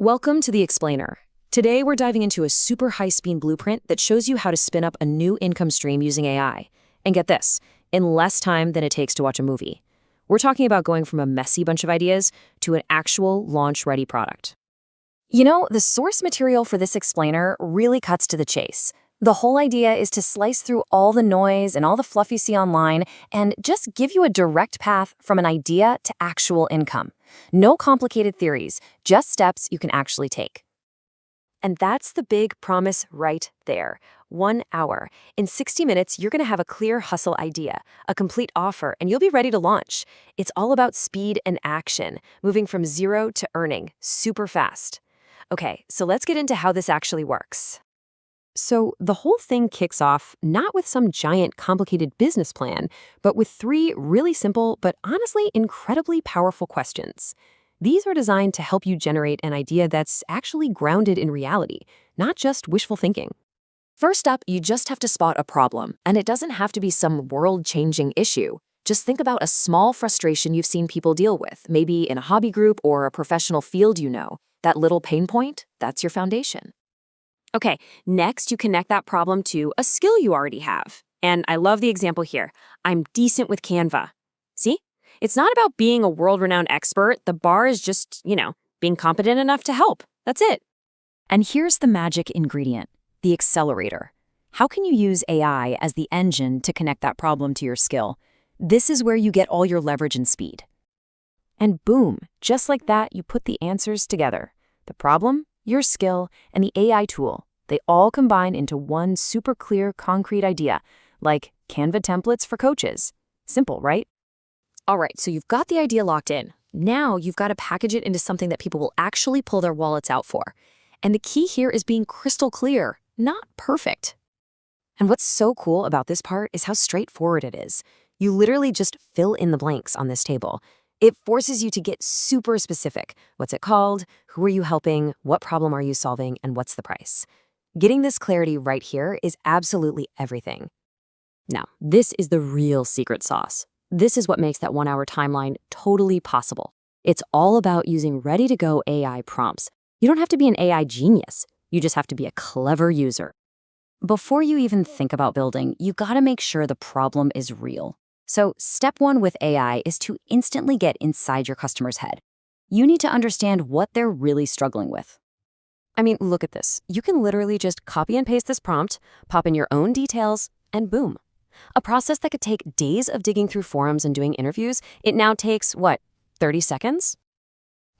Welcome to The Explainer. Today we're diving into a super high-speed blueprint that shows you how to spin up a new income stream using AI. And get this, in less time than it takes to watch a movie. We're talking about going from a messy bunch of ideas to an actual launch-ready product. You know, the source material for this explainer really cuts to the chase. The whole idea is to slice through all the noise and all the fluff you see online and just give you a direct path from an idea to actual income. No complicated theories, just steps you can actually take. And that's the big promise right there. 1 hour. In 60 minutes, you're going to have a clear hustle idea, a complete offer, and you'll be ready to launch. It's all about speed and action, moving from zero to earning super fast. Okay, so let's get into how this actually works. So the whole thing kicks off not with some giant complicated business plan, but with 3 really simple but honestly incredibly powerful questions. These are designed to help you generate an idea that's actually grounded in reality, not just wishful thinking. First up, you just have to spot a problem, and it doesn't have to be some world-changing issue. Just think about a small frustration you've seen people deal with, maybe in a hobby group or a professional field you know. That little pain point, that's your foundation. Okay, next you connect that problem to a skill you already have. And I love the example here. I'm decent with Canva. See? It's not about being a world-renowned expert. The bar is just, being competent enough to help. That's it. And here's the magic ingredient, the accelerator. How can you use AI as the engine to connect that problem to your skill? This is where you get all your leverage and speed. And boom, just like that, you put the answers together. The problem, your skill, and the AI tool, they all combine into one super clear, concrete idea, like Canva templates for coaches. Simple, right? All right, so you've got the idea locked in. Now you've got to package it into something that people will actually pull their wallets out for. And the key here is being crystal clear, not perfect. And what's so cool about this part is how straightforward it is. You literally just fill in the blanks on this table. It forces you to get super specific. What's it called? Who are you helping? What problem are you solving? And what's the price? Getting this clarity right here is absolutely everything. Now, this is the real secret sauce. This is what makes that 1 hour timeline totally possible. It's all about using ready-to-go AI prompts. You don't have to be an AI genius. You just have to be a clever user. Before you even think about building, you gotta make sure the problem is real. So step 1 with AI is to instantly get inside your customer's head. You need to understand what they're really struggling with. I mean, look at this. You can literally just copy and paste this prompt, pop in your own details, and boom. A process that could take days of digging through forums and doing interviews, it now takes, 30 seconds?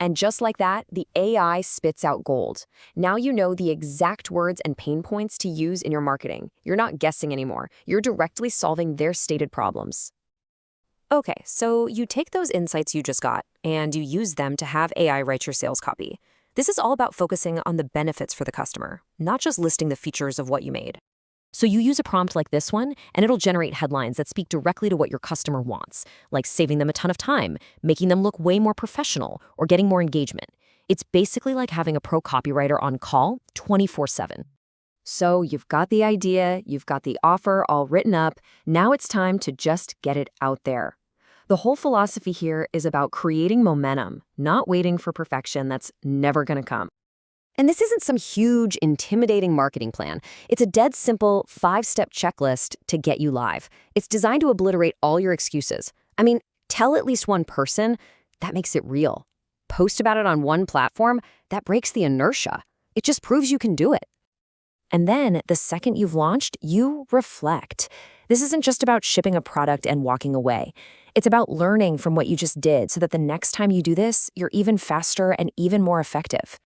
And just like that, the AI spits out gold. Now you know the exact words and pain points to use in your marketing. You're not guessing anymore. You're directly solving their stated problems. Okay, so you take those insights you just got, and you use them to have AI write your sales copy. This is all about focusing on the benefits for the customer, not just listing the features of what you made. So you use a prompt like this one, and it'll generate headlines that speak directly to what your customer wants, like saving them a ton of time, making them look way more professional, or getting more engagement. It's basically like having a pro copywriter on call 24/7. So you've got the idea, you've got the offer all written up. Now it's time to just get it out there. The whole philosophy here is about creating momentum, not waiting for perfection that's never going to come. And this isn't some huge, intimidating marketing plan. It's a dead simple 5-step checklist to get you live. It's designed to obliterate all your excuses. I mean, tell at least one person, that makes it real. Post about it on one platform, that breaks the inertia. It just proves you can do it. And then, the second you've launched, you reflect. This isn't just about shipping a product and walking away. It's about learning from what you just did so that the next time you do this, you're even faster and even more effective.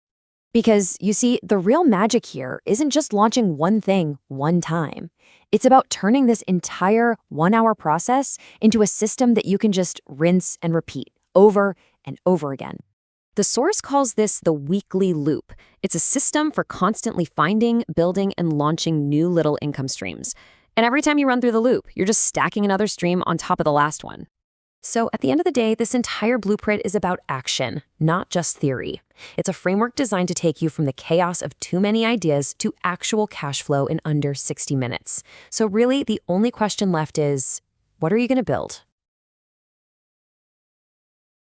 Because, you see, the real magic here isn't just launching one thing one time. It's about turning this entire 1 hour process into a system that you can just rinse and repeat over and over again. The source calls this the weekly loop. It's a system for constantly finding, building, and launching new little income streams. And every time you run through the loop, you're just stacking another stream on top of the last one. So at the end of the day, this entire blueprint is about action, not just theory. It's a framework designed to take you from the chaos of too many ideas to actual cash flow in under 60 minutes. So really, the only question left is, what are you going to build?